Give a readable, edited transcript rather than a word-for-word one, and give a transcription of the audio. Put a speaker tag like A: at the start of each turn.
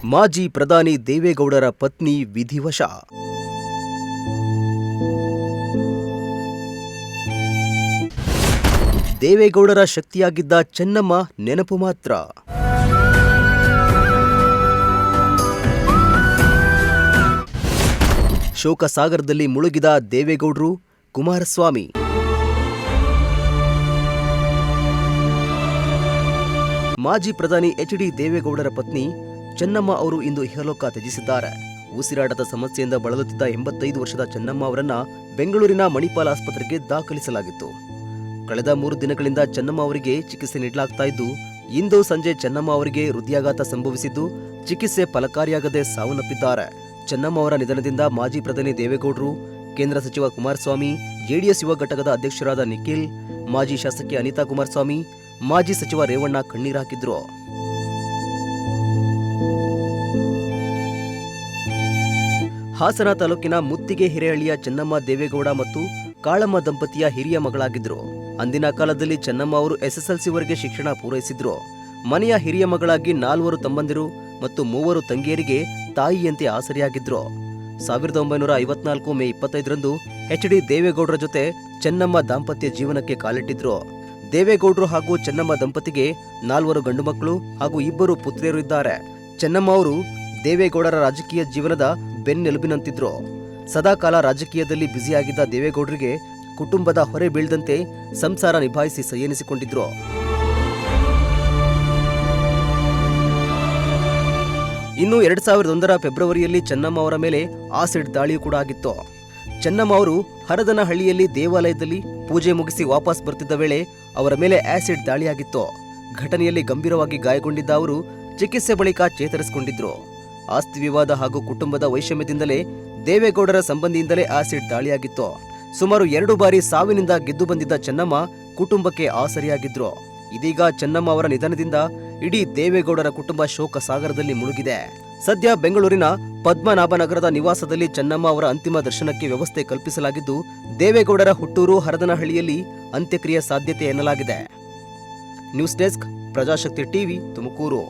A: ಮಾಜಿ ಪ್ರಧಾನಿ ದೇವೇಗೌಡರ ಪತ್ನಿ ವಿಧಿವಶ. ದೇವೇಗೌಡರ ಶಕ್ತಿಯಾಗಿದ್ದ ಚೆನ್ನಮ್ಮ ನೆನಪು ಮಾತ್ರ. ಶೋಕಸಾಗರದಲ್ಲಿ ಮುಳುಗಿದ ದೇವೇಗೌಡರು, ಕುಮಾರಸ್ವಾಮಿ. ಮಾಜಿ ಪ್ರಧಾನಿ ಎಚ್.ಡಿ. ದೇವೇಗೌಡರ ಪತ್ನಿ ಚೆನ್ನಮ್ಮ ಅವರು ಇಂದು ಇಹಲೋಕ ತ್ಯಜಿಸಿದ್ದಾರೆ. ಉಸಿರಾಟದ ಸಮಸ್ಯೆಯಿಂದ ಬಳಲುತ್ತಿದ್ದ 85 ವರ್ಷದ ಚೆನ್ನಮ್ಮ ಅವರನ್ನ ಬೆಂಗಳೂರಿನ ಮಣಿಪಾಲ್ ಆಸ್ಪತ್ರೆಗೆ ದಾಖಲಿಸಲಾಗಿತ್ತು. ಕಳೆದ 3 ದಿನಗಳಿಂದ ಚೆನ್ನಮ್ಮ ಅವರಿಗೆ ಚಿಕಿತ್ಸೆ ನೀಡಲಾಗ್ತಾ ಇದ್ದು, ಇಂದು ಸಂಜೆ ಚೆನ್ನಮ್ಮ ಅವರಿಗೆ ಹೃದಯಾಘಾತ ಸಂಭವಿಸಿದ್ದು, ಚಿಕಿತ್ಸೆ ಫಲಕಾರಿಯಾಗದೆ ಸಾವನ್ನಪ್ಪಿದ್ದಾರೆ. ಚೆನ್ನಮ್ಮ ಅವರ ನಿಧನದಿಂದ ಮಾಜಿ ಪ್ರಧಾನಿ ದೇವೇಗೌಡರು, ಕೇಂದ್ರ ಸಚಿವ ಕುಮಾರಸ್ವಾಮಿ, ಜೆಡಿಎಸ್ ಯುವ ಘಟಕದ ಅಧ್ಯಕ್ಷರಾದ ನಿಖಿಲ್, ಮಾಜಿ ಶಾಸಕಿ ಅನಿತಾ ಕುಮಾರಸ್ವಾಮಿ, ಮಾಜಿ ಸಚಿವ ರೇವಣ್ಣ ಕಣ್ಣೀರಾಕಿದ್ರು. ಹಾಸನ ತಾಲೂಕಿನ ಮುತ್ತಿಗೆ ಹಿರೇಹಳ್ಳಿಯ ಚೆನ್ನಮ್ಮ ದೇವೇಗೌಡ ಮತ್ತು ಕಾಳಮ್ಮ ದಂಪತಿಯ ಹಿರಿಯ ಮಗಳಾಗಿದ್ರು. ಅಂದಿನ ಕಾಲದಲ್ಲಿ ಚೆನ್ನಮ್ಮ ಅವರು ಎಸ್ಎಸ್ಎಲ್ಸಿವರೆಗೆ ಶಿಕ್ಷಣ ಪೂರೈಸಿದ್ರು. ಮನೆಯ ಹಿರಿಯ ಮಗಳಾಗಿ 4 ತಮ್ಮಂದಿರು ಮತ್ತು 3 ತಂಗಿಯರಿಗೆ ತಾಯಿಯಂತೆ ಆಸರೆಯಾಗಿದ್ರು. 1954 ಮೇ 25ರಂದು ಎಚ್.ಡಿ. ದೇವೇಗೌಡರ ಜೊತೆ ಚೆನ್ನಮ್ಮ ದಾಂಪತ್ಯ ಜೀವನಕ್ಕೆ ಕಾಲಿಟ್ಟಿದ್ರು. ದೇವೇಗೌಡರು ಹಾಗೂ ಚೆನ್ನಮ್ಮ ದಂಪತಿಗೆ 4 ಗಂಡು ಮಕ್ಕಳು ಹಾಗೂ 2 ಪುತ್ರಿಯರು ಇದ್ದಾರೆ. ಚೆನ್ನಮ್ಮ ಅವರು ದೇವೇಗೌಡರ ರಾಜಕೀಯ ಜೀವನದ ಬೆನ್ನೆಲುಬಿನಂತಿದ್ರು. ಸದಾಕಾಲ ರಾಜಕೀಯದಲ್ಲಿ ಬ್ಯುಸಿಯಾಗಿದ್ದ ದೇವೇಗೌಡರಿಗೆ ಕುಟುಂಬದ ಹೊರೆ ಬೀಳದಂತೆ ಸಂಸಾರ ನಿಭಾಯಿಸಿ ಸಹ್ಯನಿಸಿಕೊಂಡಿದ್ರು. ಇನ್ನು 2001ರ ಫೆಬ್ರವರಿಯಲ್ಲಿ ಚೆನ್ನಮ್ಮ ಅವರ ಮೇಲೆ ಆಸಿಡ್ ದಾಳಿಯೂ ಕೂಡ ಆಗಿತ್ತು. ಚೆನ್ನಮ್ಮ ಅವರು ಹರದನಹಳ್ಳಿಯಲ್ಲಿ ದೇವಾಲಯದಲ್ಲಿ ಪೂಜೆ ಮುಗಿಸಿ ವಾಪಸ್ ಬರ್ತಿದ್ದ ವೇಳೆ ಅವರ ಮೇಲೆ ಆಸಿಡ್ ದಾಳಿಯಾಗಿತ್ತು. ಘಟನೆಯಲ್ಲಿ ಗಂಭೀರವಾಗಿ ಗಾಯಗೊಂಡಿದ್ದ ಅವರು ಚಿಕಿತ್ಸೆ ಬಳಿಕ ಚೇತರಿಸಿಕೊಂಡಿದ್ರು. ಆಸ್ತಿ ವಿವಾದ ಹಾಗೂ ಕುಟುಂಬದ ವೈಷಮ್ಯದಿಂದಲೇ ದೇವೇಗೌಡರ ಸಂಬಂಧಿಯಿಂದಲೇ ಆಸಿಡ್ ದಾಳಿಯಾಗಿತ್ತು. ಸುಮಾರು 2 ಬಾರಿ ಸಾವಿನಿಂದ ಗೆದ್ದು ಬಂದಿದ್ದ ಚೆನ್ನಮ್ಮ ಕುಟುಂಬಕ್ಕೆ ಆಸರೆಯಾಗಿದ್ರು. ಇದೀಗ ಚೆನ್ನಮ್ಮ ಅವರ ನಿಧನದಿಂದ ಇಡೀ ದೇವೇಗೌಡರ ಕುಟುಂಬ ಶೋಕ ಸಾಗರದಲ್ಲಿ ಮುಳುಗಿದೆ. ಸದ್ಯ ಬೆಂಗಳೂರಿನ ಪದ್ಮನಾಭನಗರದ ನಿವಾಸದಲ್ಲಿ ಚೆನ್ನಮ್ಮ ಅವರ ಅಂತಿಮ ದರ್ಶನಕ್ಕೆ ವ್ಯವಸ್ಥೆ ಕಲ್ಪಿಸಲಾಗಿದ್ದು, ದೇವೇಗೌಡರ ಹುಟ್ಟೂರು ಹರದನಹಳ್ಳಿಯಲ್ಲಿ ಅಂತ್ಯಕ್ರಿಯೆ ಸಾಧ್ಯತೆ ಎನ್ನಲಾಗಿದೆ. News desk, Prajashakti TV, Tumakuru.